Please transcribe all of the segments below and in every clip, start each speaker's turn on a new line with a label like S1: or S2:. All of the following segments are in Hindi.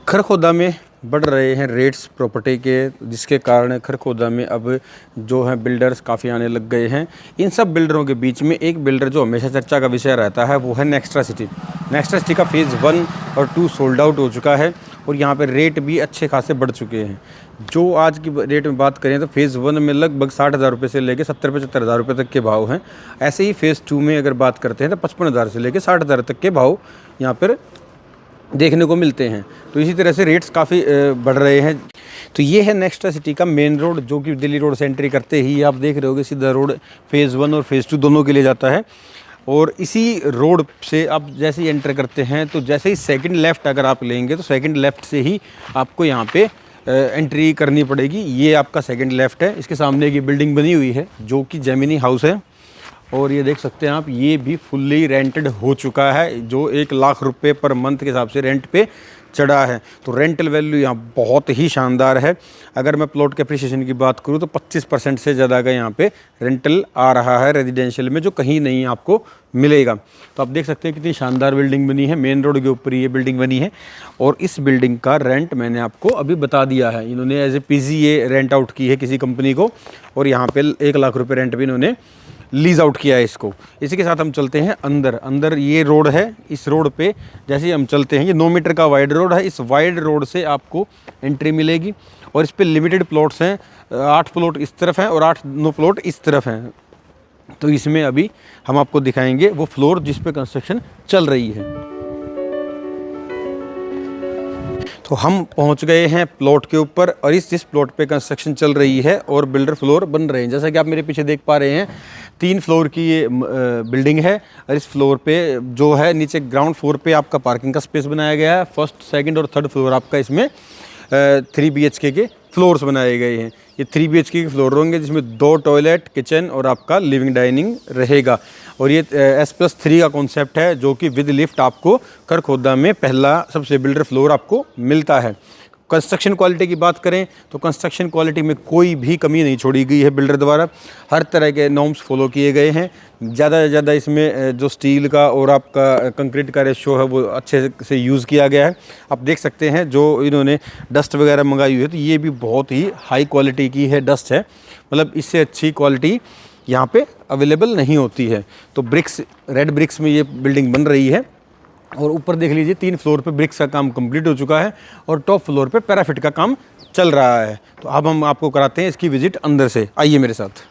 S1: खरखोदा में बढ़ रहे हैं रेट्स प्रॉपर्टी के, जिसके कारण खरखोदा में अब जो है बिल्डर्स काफ़ी आने लग गए हैं। इन सब बिल्डरों के बीच में एक बिल्डर जो हमेशा चर्चा का विषय रहता है वो है नेक्स्ट्रा सिटी। नेक्स्ट्रा सिटी का फेज़ 1 और 2 सोल्ड आउट हो चुका है और यहाँ पे रेट भी अच्छे खासे बढ़ चुके हैं। जो आज की रेट में बात करें तो फेज़ 1 में लगभग 60,000 रुपये से लेकर 70-75,000 रुपये तक के भाव हैं। ऐसे ही फेज़ 2 में अगर बात करते हैं तो 55,000 से लेकर 60,000 तक के भाव यहाँ पर देखने को मिलते हैं। तो इसी तरह से रेट्स काफ़ी बढ़ रहे हैं। तो ये है नेक्स्ट्रा सिटी का मेन रोड, जो कि दिल्ली रोड से एंट्री करते ही आप देख रहे होगे सीधा रोड फेज़ 1 और फेज़ 2 दोनों के लिए जाता है। और इसी रोड से आप जैसे ही एंटर करते हैं तो जैसे ही सेकंड लेफ़्ट अगर आप लेंगे तो सेकंड लेफ़्ट से ही आपको यहाँ पे एंट्री करनी पड़ेगी। ये आपका सेकंड लेफ़्ट है। इसके सामने की बिल्डिंग बनी हुई है जो कि जेमिनी हाउस है और ये देख सकते हैं आप, ये भी फुल्ली रेंटेड हो चुका है, जो 1 लाख रुपए पर मंथ के हिसाब से रेंट पे चढ़ा है। तो रेंटल वैल्यू यहाँ बहुत ही शानदार है। अगर मैं प्लॉट के एप्रिसिएशन की बात करूँ तो 25% से ज़्यादा का यहाँ पे रेंटल आ रहा है रेजिडेंशियल में, जो कहीं नहीं आपको मिलेगा। तो आप देख सकते हैं कितनी शानदार बिल्डिंग बनी है। मेन रोड के ऊपर ये बिल्डिंग बनी है और इस बिल्डिंग का रेंट मैंने आपको अभी बता दिया है। इन्होंने as a PGA rent out की है किसी कंपनी को और यहाँ पर 1 लाख रुपये रेंट भी इन्होंने लीज आउट किया है इसको। इसी के साथ हम चलते हैं अंदर ये रोड है। इस रोड पे जैसे ही हम चलते हैं, ये 9 मीटर का वाइड रोड है। इस वाइड रोड से आपको एंट्री मिलेगी और इस पे लिमिटेड प्लॉट्स हैं। 8 प्लॉट इस तरफ हैं और 8-9 प्लॉट इस तरफ हैं। तो इसमें अभी हम आपको दिखाएंगे वो फ्लोर जिस पे कंस्ट्रक्शन चल रही है। तो हम पहुंच गए हैं प्लॉट के ऊपर और जिस प्लॉट पे कंस्ट्रक्शन चल रही है और बिल्डर फ्लोर बन रहे हैं। जैसा कि आप मेरे पीछे देख पा रहे हैं, 3 फ्लोर की ये बिल्डिंग है और इस फ्लोर पे जो है नीचे ग्राउंड फ्लोर पे आपका पार्किंग का स्पेस बनाया गया है। फर्स्ट, सेकंड और थर्ड फ्लोर आपका इसमें 3 BHK के फ्लोर्स बनाए गए हैं। ये 3 BHK के फ्लोर होंगे जिसमें 2 टॉयलेट, किचन और आपका लिविंग डाइनिंग रहेगा। और ये S+3 का कॉन्सेप्ट है, जो कि विद लिफ्ट आपको खरखोदा में पहला सबसे बिल्डर फ्लोर आपको मिलता है। कंस्ट्रक्शन क्वालिटी की बात करें तो कंस्ट्रक्शन क्वालिटी में कोई भी कमी नहीं छोड़ी गई है बिल्डर द्वारा। हर तरह के नॉर्म्स फॉलो किए गए हैं। ज़्यादा से ज़्यादा इसमें जो स्टील का और आपका कंक्रीट का रेशो है वो अच्छे से यूज़ किया गया है। आप देख सकते हैं जो इन्होंने डस्ट वगैरह मंगाई हुई है तो ये भी बहुत ही हाई क्वालिटी की है डस्ट है। मतलब इससे अच्छी क्वालिटी यहाँ पे अवेलेबल नहीं होती है। तो ब्रिक्स, रेड ब्रिक्स में ये बिल्डिंग बन रही है और ऊपर देख लीजिए 3 फ्लोर पे ब्रिक्स का काम कंप्लीट हो चुका है और टॉप फ्लोर पे पैराफिट का काम चल रहा है। तो अब हम आपको कराते हैं इसकी विजिट अंदर से। आइए मेरे साथ।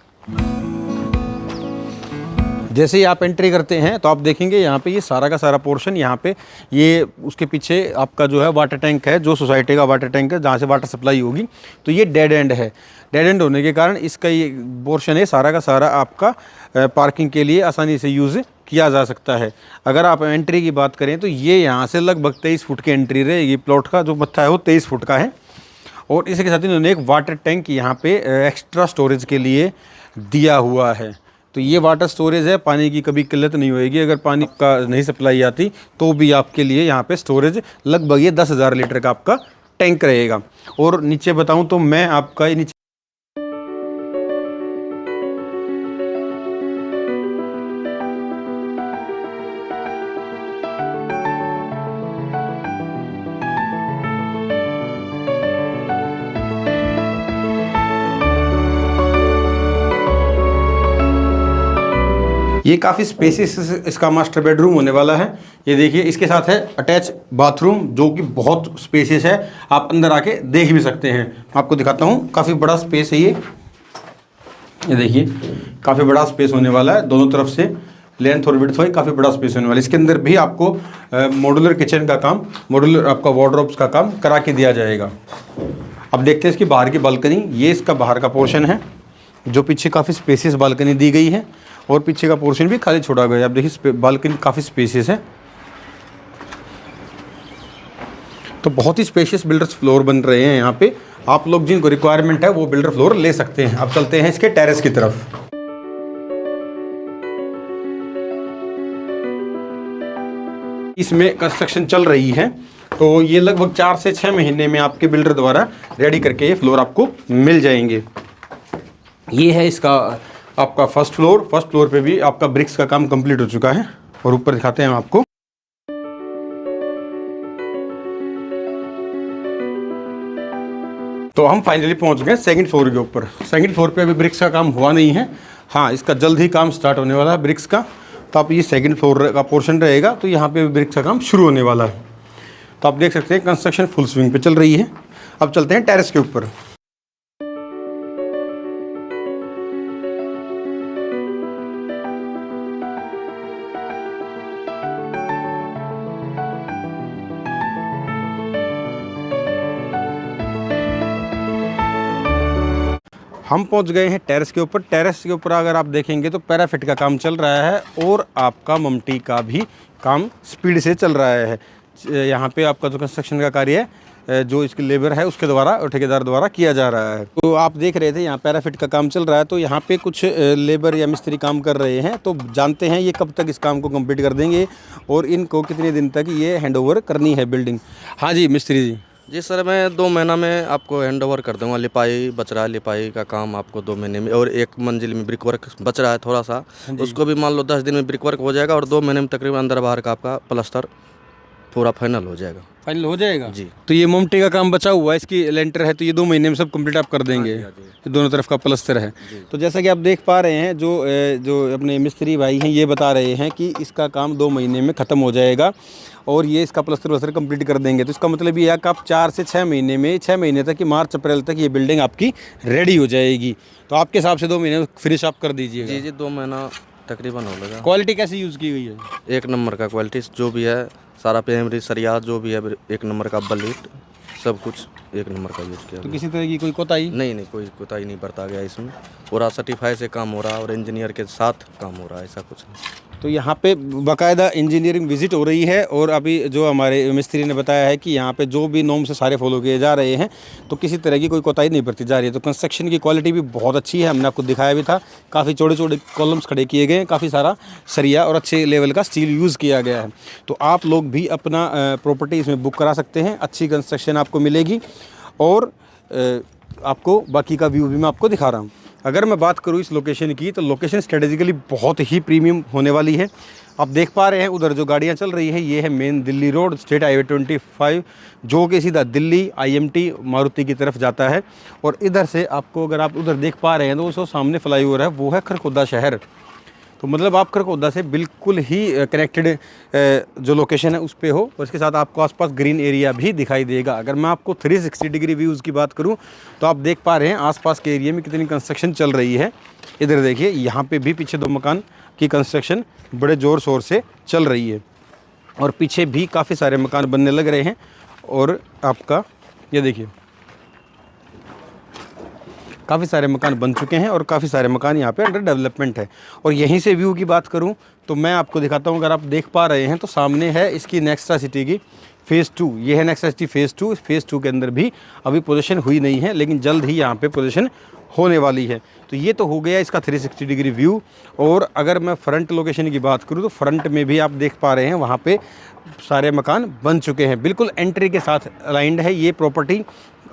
S1: जैसे ही आप एंट्री करते हैं तो आप देखेंगे यहाँ पे ये सारा का सारा पोर्शन, यहाँ पे ये उसके पीछे आपका जो है वाटर टैंक है, जो सोसाइटी का वाटर टैंक है जहाँ से वाटर सप्लाई होगी। तो ये डेड एंड है। डेड एंड होने के कारण इसका ये पोर्शन है सारा का सारा आपका पार्किंग के लिए आसानी से यूज़ किया जा सकता है। अगर आप एंट्री की बात करें तो ये यहाँ से लगभग 23 फुट की एंट्री रहेगी। प्लॉट का जो मत्था है वो 23 फुट का है और इसके साथ इन्होंने एक वाटर टैंक यहाँ पे एक्स्ट्रा स्टोरेज के लिए दिया हुआ है। तो ये वाटर स्टोरेज है, पानी की कभी किल्लत नहीं होएगी। अगर पानी का नहीं सप्लाई आती तो भी आपके लिए यहाँ पे स्टोरेज लगभग ये 10,000 लीटर का आपका टैंक रहेगा। और नीचे बताऊँ तो मैं आपका नीचे ये काफ़ी स्पेसियस इसका मास्टर बेडरूम होने वाला है। ये देखिए, इसके साथ है अटैच बाथरूम जो कि बहुत स्पेसियस है। आप अंदर आके देख भी सकते हैं। आपको दिखाता हूँ, काफ़ी बड़ा स्पेस है ये देखिए, काफ़ी बड़ा स्पेस होने वाला है। दोनों तरफ से लेंथ और विड्थ वाइज काफ़ी बड़ा स्पेस होने वाला है। इसके अंदर भी आपको मॉड्यूलर किचन का काम, मॉड्यूलर आपका वार्डरोब्स का काम करा के दिया जाएगा। अब देखते हैं इसकी बाहर की बालकनी। ये इसका बाहर का पोर्शन है जो पीछे काफ़ी स्पेसियस बालकनी दी गई है और पीछे का पोर्शन भी खाली छोड़ा गया है। आप देखिए बालकनी काफ़ी स्पेसियस है। तो बहुत ही स्पेशियस बिल्डर्स फ्लोर बन रहे हैं यहाँ पे। आप लोग जिनको रिक्वायरमेंट है वो बिल्डर फ्लोर ले सकते हैं। अब चलते हैं इसके टेरेस की तरफ। इसमें कंस्ट्रक्शन चल रही है तो ये लगभग 4 से 6 महीने में आपके बिल्डर द्वारा रेडी करके ये फ्लोर आपको मिल जाएंगे। ये है इसका आपका फर्स्ट फ्लोर पे भी आपका ब्रिक्स का काम कंप्लीट हो चुका है और ऊपर दिखाते हैं हम आपको। तो हम फाइनली पहुंच गए सेकंड फ्लोर के ऊपर। सेकंड फ्लोर पे अभी ब्रिक्स का काम हुआ नहीं है, हाँ इसका जल्द ही काम स्टार्ट होने वाला है ब्रिक्स का। तो आप ये सेकंड फ्लोर का पोर्शन रहेगा, तो यहाँ पे ब्रिक्स का काम शुरू होने वाला है। तो आप देख सकते हैं कंस्ट्रक्शन फुल स्विंग पे चल रही है। अब चलते हैं टेरेस के ऊपर। हम पहुंच गए हैं टेरेस के ऊपर। टेरेस के ऊपर अगर आप देखेंगे तो पैराफिट का काम चल रहा है और आपका ममटी का भी काम स्पीड से चल रहा है। यहाँ पे आपका जो कंस्ट्रक्शन का कार्य है, जो इसकी लेबर है उसके द्वारा और ठेकेदार द्वारा किया जा रहा है। तो आप देख रहे थे यहाँ पैराफिट का काम चल रहा है, तो यहाँ पे कुछ लेबर या मिस्त्री काम कर रहे हैं। तो जानते हैं ये कब तक इस काम को कंप्लीट कर देंगे और इनको कितने दिन तक ये हैंडओवर करनी है बिल्डिंग। हाँ जी मिस्त्री जी
S2: सर, मैं 2 महीना में आपको हैंड ओवर कर दूंगा। लिपाई बच रहा है, लिपाई का काम आपको 2 महीने में, और 1 मंजिल में ब्रिक वर्क बच रहा है थोड़ा सा, उसको भी मान लो 10 दिन में ब्रिक वर्क हो जाएगा और 2 महीने में तकरीबन अंदर बाहर का आपका प्लास्टर पूरा फाइनल हो जाएगा।
S1: फाइनल हो जाएगा
S2: जी।
S1: तो ये मोमटी का काम बचा हुआ है, इसकी लेंटर है, तो ये 2 महीने में सब कंप्लीट आप कर देंगे। ये दोनों तरफ का प्लास्टर है। तो जैसा कि आप देख पा रहे हैं, जो अपने मिस्त्री भाई हैं ये बता रहे हैं कि इसका काम 2 महीने में ख़त्म हो जाएगा और ये इसका प्लास्टर वस्टर कंप्लीट कर देंगे। तो इसका मतलब ये है कि आप 4 से 6 महीने में, 6 महीने तक कि मार्च अप्रैल तक ये बिल्डिंग आपकी रेडी हो जाएगी। तो आपके हिसाब से 2 महीने में फिनिश आप कर दीजिएगा।
S2: जी 2 महीना तकरीबन हो जाएगा।
S1: क्वालिटी कैसी यूज़ की गई है?
S2: 1 नंबर का क्वालिटी जो भी है, सारा पेमरी सरिया जो भी है 1 नंबर का, बलीट सब कुछ 1 नंबर का यूज़ किया।
S1: तो किसी तरह की कोई कोताही
S2: नहीं, कोई कोताही नहीं बरता गया इसमें। पूरा सर्टिफाई से काम हो रहा है और इंजीनियर के साथ काम हो रहा है, ऐसा कुछ नहीं।
S1: तो यहाँ पे बाकायदा इंजीनियरिंग विजिट हो रही है और अभी जो हमारे मिस्त्री ने बताया है कि यहाँ पे जो भी नॉर्म से सारे फॉलो किए जा रहे हैं, तो किसी तरह की कोई कोताही नहीं बरती जा रही है। तो कंस्ट्रक्शन की क्वालिटी भी बहुत अच्छी है, हमने आपको दिखाया भी था। काफ़ी छोटे छोटे कॉलम्स खड़े किए गए हैं, काफ़ी सारा सरिया और अच्छे लेवल का स्टील यूज़ किया गया है। तो आप लोग भी अपना प्रॉपर्टी इसमें बुक करा सकते हैं, अच्छी कंस्ट्रक्शन आपको मिलेगी और आपको बाकी का व्यू भी मैं आपको दिखा रहा हूँ। अगर मैं बात करूँ इस लोकेशन की, तो लोकेशन स्ट्रेटेजिकली बहुत ही प्रीमियम होने वाली है। आप देख पा रहे हैं उधर जो गाड़ियाँ चल रही है, ये है main Delhi road, state highway 25, जो कि सीधा दिल्ली IMT मारुति की तरफ जाता है। और इधर से आपको, अगर आप उधर देख पा रहे हैं, तो उसको सामने फ्लाईओवर है, वो है खरखोदा शहर। तो मतलब आप खरखोदा से बिल्कुल ही कनेक्टेड जो लोकेशन है उस पे हो, और इसके साथ आपको आसपास ग्रीन एरिया भी दिखाई देगा। अगर मैं आपको 360 डिग्री व्यूज़ की बात करूं, तो आप देख पा रहे हैं आसपास के एरिया में कितनी कंस्ट्रक्शन चल रही है। इधर देखिए, यहाँ पे भी पीछे 2 मकान की कंस्ट्रक्शन बड़े ज़ोर शोर से चल रही है और पीछे भी काफ़ी सारे मकान बनने लग रहे हैं। और आपका ये देखिए, काफ़ी सारे मकान बन चुके हैं और काफ़ी सारे मकान यहाँ पे अंडर डेवलपमेंट है। और यहीं से व्यू की बात करूँ तो मैं आपको दिखाता हूँ, अगर आप देख पा रहे हैं तो सामने है इसकी नेक्स्ट्रा सिटी की फ़ेज़ 2। ये है नेक्स्ट्रा सिटी फ़ेज़ 2। फ़ेज़ 2 के अंदर भी अभी पोजीशन हुई नहीं है, लेकिन जल्द ही यहाँ पे पोजीशन होने वाली है। तो ये तो हो गया इसका 360 डिग्री व्यू। और अगर मैं फ्रंट लोकेशन की बात करूँ, तो फ्रंट में भी आप देख पा रहे हैं वहाँ पे सारे मकान बन चुके हैं, बिल्कुल एंट्री के साथ अलाइंड है। ये प्रॉपर्टी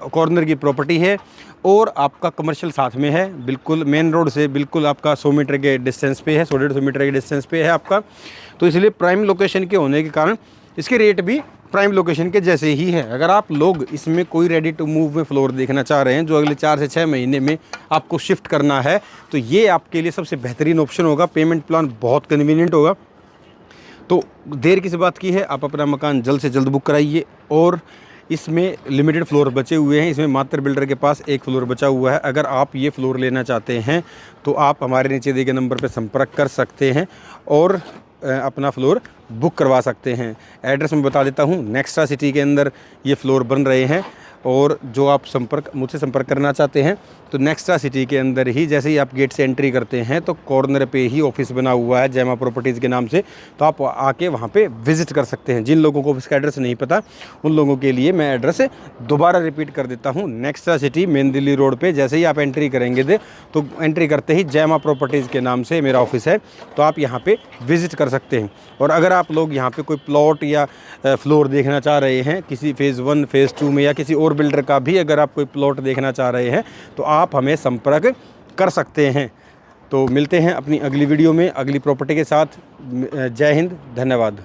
S1: कॉर्नर की प्रॉपर्टी है और आपका कमर्शियल साथ में है, बिल्कुल मेन रोड से बिल्कुल आपका 100 मीटर के डिस्टेंस पे है, 100-150 मीटर के डिस्टेंस पे है आपका। तो इसलिए प्राइम लोकेशन के होने के कारण इसके रेट भी प्राइम लोकेशन के जैसे ही है। अगर आप लोग इसमें कोई रेडी टू मूव में फ्लोर देखना चाह रहे हैं, जो अगले 4 से 6 महीने में आपको शिफ्ट करना है, तो ये आपके लिए सबसे बेहतरीन ऑप्शन होगा। पेमेंट प्लान बहुत कन्वीनियंट होगा। तो देर किस बात की है, आप अपना मकान जल्द से जल्द बुक कराइए। और इसमें लिमिटेड फ्लोर बचे हुए हैं, इसमें मात्र बिल्डर के पास 1 फ्लोर बचा हुआ है। अगर आप ये फ्लोर लेना चाहते हैं तो आप हमारे नीचे दिए गए नंबर पर संपर्क कर सकते हैं और अपना फ्लोर बुक करवा सकते हैं। एड्रेस मैं बता देता हूँ, नेक्स्ट्रा सिटी के अंदर ये फ्लोर बन रहे हैं। और जो आप मुझसे संपर्क करना चाहते हैं, तो नेक्स्ट्रा सिटी के अंदर ही जैसे ही आप गेट से एंट्री करते हैं, तो कॉर्नर पे ही ऑफिस बना हुआ है जयमा प्रॉपर्टीज़ के नाम से। तो आप आके वहाँ पे विज़िट कर सकते हैं। जिन लोगों को इसका एड्रेस नहीं पता, उन लोगों के लिए मैं एड्रेस दोबारा रिपीट कर देता हूँ। Nextra city main Delhi road पे जैसे ही आप एंट्री करेंगे, तो एंट्री करते ही जयमा प्रॉपर्टीज़ के नाम से मेरा ऑफिस है, तो आप यहाँ पर विज़िट कर सकते हैं। और अगर आप लोग यहाँ पर कोई प्लॉट या फ्लोर देखना चाह रहे हैं किसी फ़ेज़ 1, फ़ेज़ 2 में, या किसी और बिल्डर का भी अगर आप कोई प्लॉट देखना चाह रहे हैं, तो आप हमें संपर्क कर सकते हैं। तो मिलते हैं अपनी अगली वीडियो में अगली प्रॉपर्टी के साथ। जय हिंद, धन्यवाद।